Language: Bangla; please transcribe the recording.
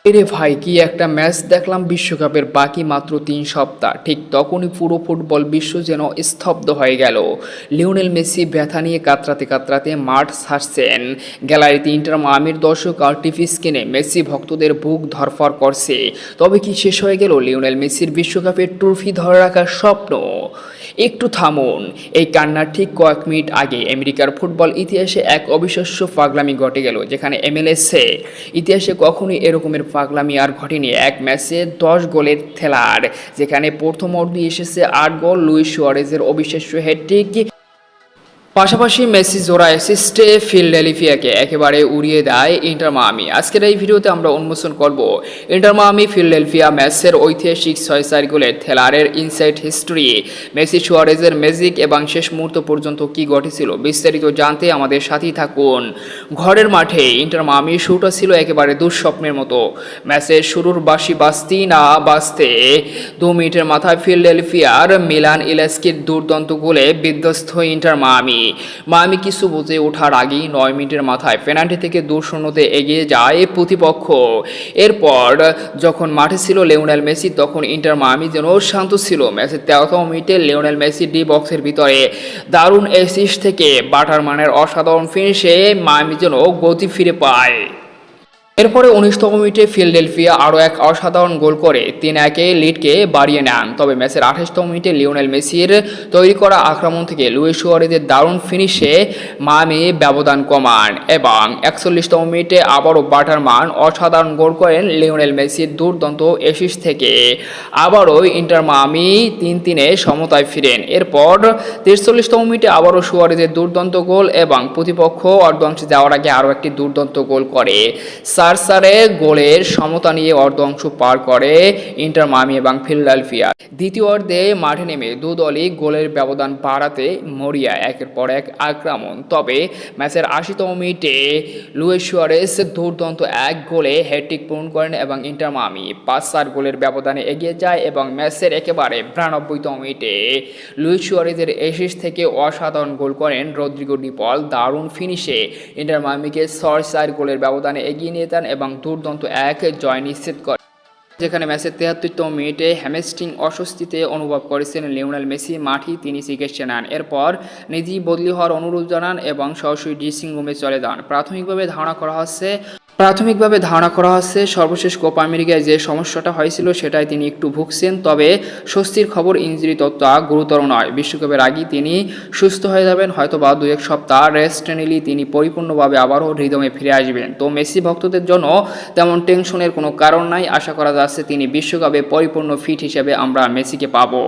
এরে ভাই কি একটা ম্যাচ দেখলাম বিশ্বকাপের বাকি মাত্র ৩ সপ্তাহ, ঠিক তখনই পুরো ফুটবল বিশ্ব যেন স্তব্ধ হয়ে গেল। লিওনেল মেসি ব্যথা নিয়ে কাতরাতে কাতরাতে মাঠ ছাড়ছেন। গ্যালারিতে ইন্টার মায়ামির দর্শক আর টিভি স্ক্রিনে মেসি ভক্তদের বুক ধড়ফড় করছে। তবে কি শেষ হয়ে গেল লিওনেল মেসির বিশ্বকাপের ট্রফি ধরে রাখার স্বপ্ন? একটু থামুন, এই কান্নার ঠিক কয়েক মিনিট আগে আমেরিকার ফুটবল ইতিহাসে এক অবিশ্বাস্য পাগলামি ঘটে গেল, যেখানে এমএলএসে ইতিহাসে কখনোই এরকমের পাগলামি আর ঘটেনি। এক ম্যাচে 10 গোলের থেলার, যেখানে প্রথম অর্ধে এসেছে 8 গোল, লুইস সুয়ারেজের অবিশ্বাস্য হ্যাটট্রিক, পাশাপাশি মেসি জোড়া অ্যাসিস্টে ফিলাডেলফিয়াকে একেবারে উড়িয়ে দেয় ইন্টার মায়ামি। আজকের এই ভিডিওতে আমরা উন্মোচন করব ইন্টার মায়ামি ফিলাডেলফিয়া ম্যাচের ঐতিহাসিক 6-4 গোলের থেলারের ইনসাইড হিস্ট্রি, মেসি সুয়ারেজের ম্যাজিক এবং শেষ মুহূর্ত পর্যন্ত কি ঘটেছিল বিস্তারিত জানতে আমাদের সাথেই থাকুন। ঘরের মাঠে ইন্টার মায়ামির শুরুটা ছিল একেবারে দুঃস্বপ্নের মতো। ম্যাচের শুরুর বাঁশি বাজতেই না বাজতে 2 মিনিটের মাথায় ফিলাডেলফিয়ার মিলান ইলাস্কির দুর্দান্ত গোলে বিধ্বস্ত ইন্টার মায়ামি। কিছু বুঝে ওঠার আগেই 9 মিনিটের মাথায় পেনাল্টি থেকে 2-0-তে এগিয়ে যায় প্রতিপক্ষ। এরপর যখন মাঠে ছিল লিওনেল মেসি, তখন ইন্টার মায়ামি যেন শান্ত ছিল। ম্যাচের 13তম মিনিটে লিওনেল মেসি ডি বক্সের ভিতরে দারুণ অ্যাসিস্ট থেকে বাটারম্যানের অসাধারণ ফিনিশে মায়ামি যেন গতি ফিরে পায়। এরপরে 19তম মিনিটে ফিলাডেলফিয়া আরও এক অসাধারণ গোল করে 3-1 লিডকে বাড়িয়ে নেন। তবে ম্যাচের 28তম মিনিটে লিওনেল মেসির তৈরি করা আক্রমণ থেকে লুইস সুয়ারেজের দারুণ ফিনিশে মায়ামি ব্যবধান কমান এবং 41তম মিনিটে আবারও বাটারম্যান অসাধারণ গোল করেন লিওনেল মেসির দুর্দান্ত অ্যাসিস্ট থেকে। আবারও ইন্টার মায়ামি 3-3 সমতায় ফিরেন। এরপর 43তম মিনিটে আবারও সুয়ারেজের দুর্দান্ত গোল এবং প্রতিপক্ষ অর্ধাংশে যাওয়ার আগে আরও একটি দুর্দান্ত গোল করে 4-4 গোলের সমতা নিয়ে অর্ধাংশ পার করে ইন্টার মায়ামি এবং ফিলাডেলফিয়া। দ্বিতীয় অর্ধে মাঠে নেমে দু দলই গোলের ব্যবধান বাড়াতে মরিয়া একের পর এক আক্রমণ। তবে ম্যাচের 80তম মিনিটে লুইস সুয়ারেজ দুর্দান্ত এক গোলে হ্যাটট্রিক পূরণ করেন এবং ইন্টার মায়ামি 5-4 গোলের ব্যবধানে এগিয়ে যায়। এবং ম্যাচের একেবারে 92তম মিনিটে লুইস সুয়ারেজের অ্যাসিস্ট থেকে অসাধারণ গোল করেন রদ্রিগো ডি পল। দারুণ ফিনিশে ইন্টার মায়ামিকে 6-4 গোলের ব্যবধানে এগিয়ে নিয়ে যান এবং দুর্দান্ত এক জয় নিশ্চিত করে। যেখানে ম্যাচের 73তম মিনিটে হ্যামস্ট্রিং অস্বস্তিতে অনুভব করেছেন লিওনেল মেসি, মাঠেই তিনি চিকিৎসা নেন। এরপর নিজেই বদলি হওয়ার অনুরোধ জানান এবং সরাসরি ড্রেসিং রুমে চলে যান। প্রাথমিকভাবে ধারণা করা হচ্ছে সর্বশেষ কোপা আমেরিকায় যে সমস্যাটা হয়েছিল সেটাই তিনি একটু ভুগছেন। তবে স্বস্তির খবর, ইনজুরি তত্ত্ব গুরুতর নয়। বিশ্বকাপের আগেই তিনি সুস্থ হয়ে যাবেন, হয়তোবা 2-1 সপ্তাহ রেস্ট নিলেই তিনি পরিপূর্ণভাবে আবারও রিদমে ফিরে আসবেন। তো মেসি ভক্তদের জন্য তেমন টেনশনের কোনো কারণ নাই। আশা করা যাচ্ছে তিনি বিশ্বকাপে পরিপূর্ণ ফিট হিসেবে আমরা মেসিকে পাবো।